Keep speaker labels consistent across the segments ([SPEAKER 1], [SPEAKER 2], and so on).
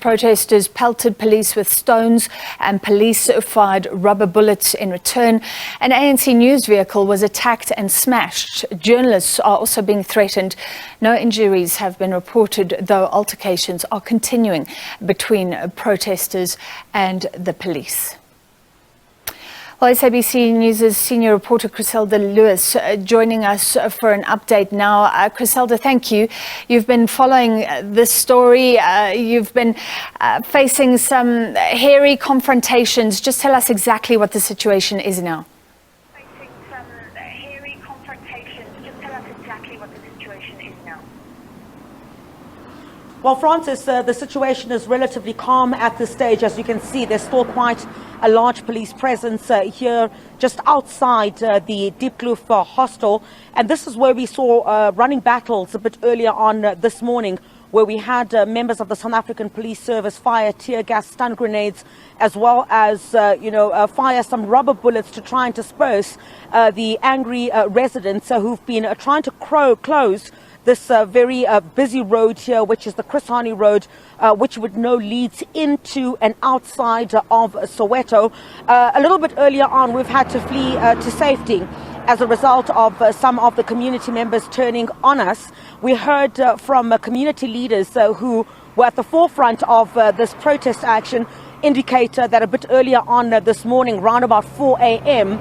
[SPEAKER 1] Protesters pelted police with stones and police fired rubber bullets in return. An ANC news vehicle was attacked and smashed. Journalists are also being threatened. No injuries have been reported, though altercations are continuing between protesters and the police. Well, SABC News' senior reporter Chriselda Lewis joining us for an update now. Chriselda, thank you. You've been following this story. You've been facing some hairy confrontations. Just tell us exactly what the situation is now.
[SPEAKER 2] Facing some hairy confrontations. Just tell us exactly what the situation is now.
[SPEAKER 3] Well, Francis, the situation is relatively calm at this stage. As you can see, there's still quite a large police presence here just outside the Diepkloof Hostel. And this is where we saw running battles a bit earlier on this morning, where we had members of the South African Police Service fire tear gas, stun grenades, as well as, fire some rubber bullets to try and disperse the angry residents who've been trying to close this very busy road here, which is the Chriselda Road, which would know leads into and outside of Soweto. A little bit earlier on, we've had to flee to safety as a result of some of the community members turning on us. We heard from community leaders who were at the forefront of this protest action indicate that a bit earlier on this morning, around about 4 a.m.,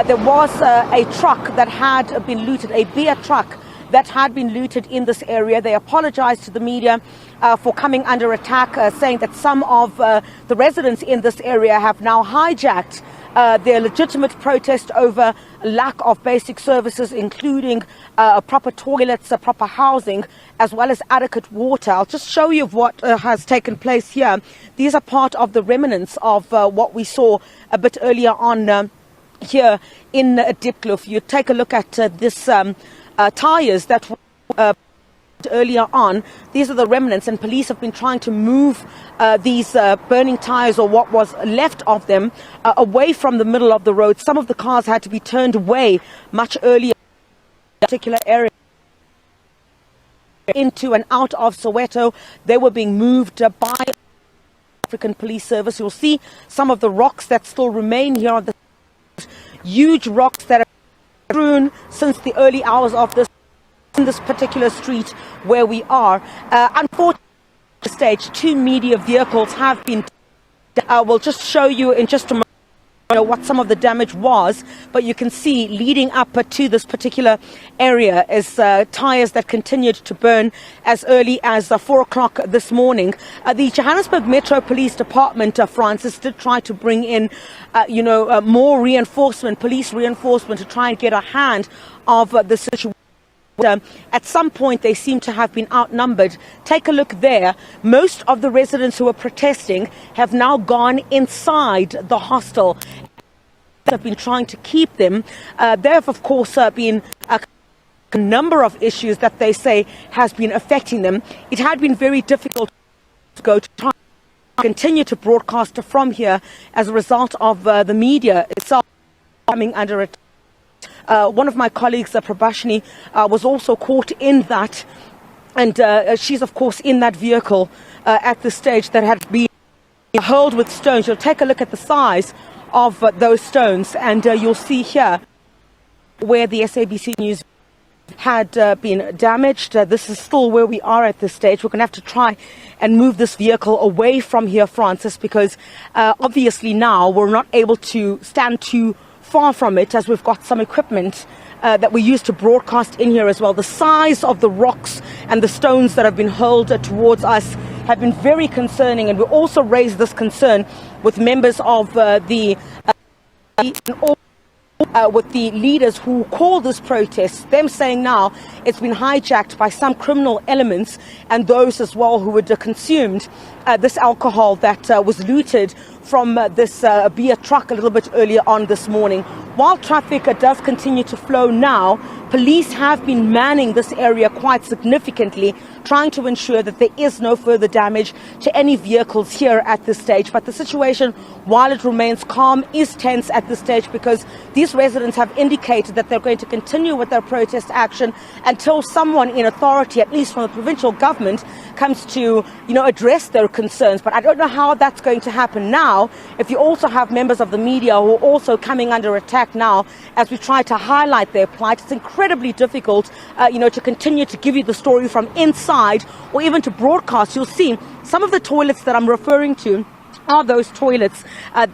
[SPEAKER 3] there was a truck that had been looted, a beer truck that had been looted in this area. They apologized to the media for coming under attack, saying that some of the residents in this area have now hijacked their legitimate protest over lack of basic services, including proper toilets, proper housing, as well as adequate water. I'll just show you what has taken place here. These are part of the remnants of what we saw a bit earlier on here in Diepkloof. You take a look at this tires that were earlier on. These are the remnants, and police have been trying to move these burning tires, or what was left of them, away from the middle of the road. Some of the cars had to be turned away much earlier in a particular area into and out of Soweto. They were being moved by the African Police Service. You'll see some of the rocks that still remain here on the huge rocks that are strewn since the early hours of this in this particular street where we are. Unfortunately, at this stage, 2 media vehicles have been. We'll just show you in just a moment what some of the damage was, but you can see leading up to this particular area is tires that continued to burn as early as 4 o'clock this morning. The Johannesburg Metro Police Department, Francis, did try to bring in more reinforcement, police reinforcement, to try and get a hand of the situation. At some point, they seem to have been outnumbered. Take a look there. Most of the residents who were protesting have now gone inside the hostel. Have been trying to keep them. There have, of course, been a number of issues that they say has been affecting them. It had been very difficult to go to try and continue to broadcast from here as a result of the media itself coming under attack. One of my colleagues, Prabhashini, was also caught in that, and she's, of course, in that vehicle at this stage that had been hurled with stones. You'll take a look at the size of those stones, and you'll see here where the SABC News had been damaged. This is still where we are at this stage. We're going to have to try and move this vehicle away from here, Francis, because obviously now we're not able to stand too far from it, as we've got some equipment that we use to broadcast in here as well. The size of the rocks and the stones that have been hurled towards us have been very concerning, and we also raised this concern with members of with the leaders who call this protest, them saying now it's been hijacked by some criminal elements, and those as well who had consumed this alcohol that was looted from this beer truck a little bit earlier on this morning. While traffic does continue to flow now, police have been manning this area quite significantly, trying to ensure that there is no further damage to any vehicles here at this stage. But the situation, while it remains calm, is tense at this stage, because these residents have indicated that they're going to continue with their protest action until someone in authority, at least from the provincial government, comes to, address their concerns. But I don't know how that's going to happen now if you also have members of the media who are also coming under attack now as we try to highlight their plight. It's incredibly difficult, to continue to give you the story from inside or even to broadcast. You'll see some of the toilets that I'm referring to are those toilets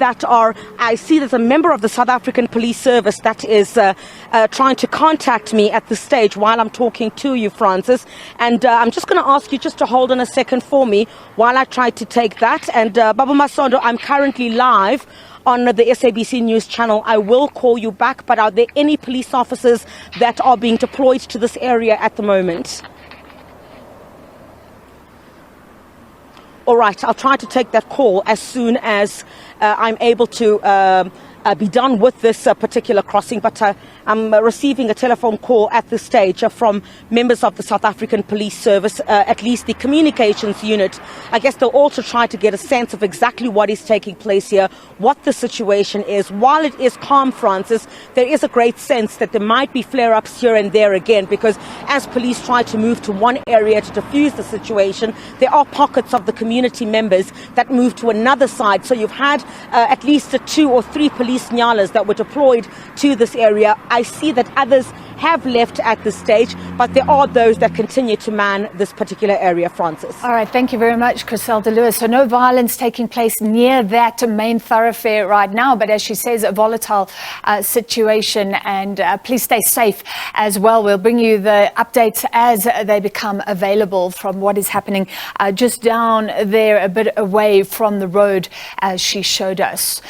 [SPEAKER 3] that are, I see there's a member of the South African Police Service that is trying to contact me at this stage while I'm talking to you, Francis. And I'm just going to ask you just to hold on a second for me while I try to take that. And Babu Masondo, I'm currently live on the SABC News channel. I will call you back, but are there any police officers that are being deployed to this area at the moment? All right, I'll try to take that call as soon as I'm able to be done with this particular crossing. But I'm receiving a telephone call at this stage from members of the South African Police Service, at least the communications unit. I guess they'll also try to get a sense of exactly what is taking place here, what the situation is. While it is calm, Francis, there is a great sense that there might be flare-ups here and there again, because as police try to move to one area to defuse the situation, there are pockets of the community members that move to another side. So you've had at least 2 or 3 police nyalas that were deployed to this area. I see that others have left at this stage, but there are those that continue to man this particular area, Francis.
[SPEAKER 1] All right, thank you very much, Chriselda Lewis. So no violence taking place near that main thoroughfare right now, but as she says, a volatile situation, and please stay safe as well. We'll bring you the updates as they become available from what is happening just down there, a bit away from the road, as she showed us.